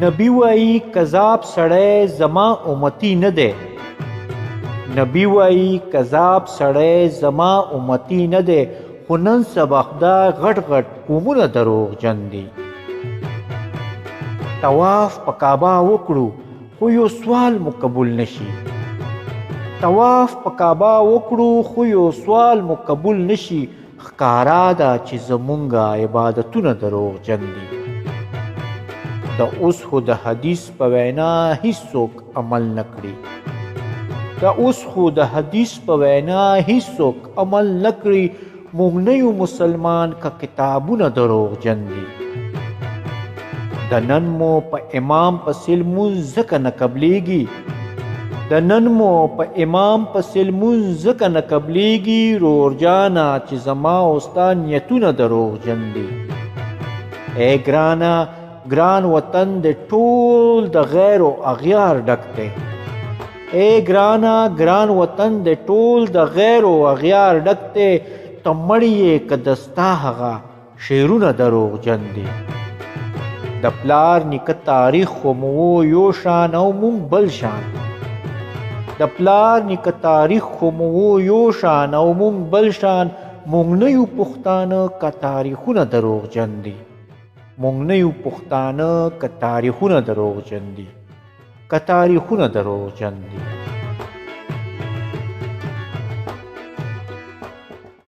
نبی وایي کذاب سړی زما امتی نه دی. نبی وایي کذاب سړی زما امتی نه دی، خو نن سبا خدای غټ غټ قومونه دروغجن دي. طواف په کعبه وکړو خو یو سوال مو قبول نشي. طواف په کعبه وکړو خو یو سوال مو قبول نشي. ښکارا ده چې زمونږه عبادتونه دروغجن دي. د اوس خو د حدیث په وینا هیڅوک عمل نه کړي. د اوس خو د حدیث په وینا هیڅوک عمل نه کړي. موږ نه یو مسلمان که کتابونه دروغجن دي. د نن مو په امام پسې لمونځ ځکه نه قبلیږي. د نن مو په امام پسې لمونځ ځکه نه قبلیږي. رورجانا چې زما او ستا نیتونه دروغجن دي. ای ګرانه ګران وطن د ټول د غیر او اغیار ډک دی. ای ګرانه ګران وطن د ټول د غیر او اغیار ډک دی. ته مړ یې که دستا هغه شعرونه دروغجن دي. د پلار نیکه تاریخ خو مو یو شان او مونږ بل شان. د پلار نیکه تاریخ خو مو یو شان او مونږ بل شان. مونږ نه یو پښتانه که تاریخونه دروغجن دي. مونږ نه یو پښتانه که تاریخونه دروغجن دي. که تاریخونه دروغجن دي.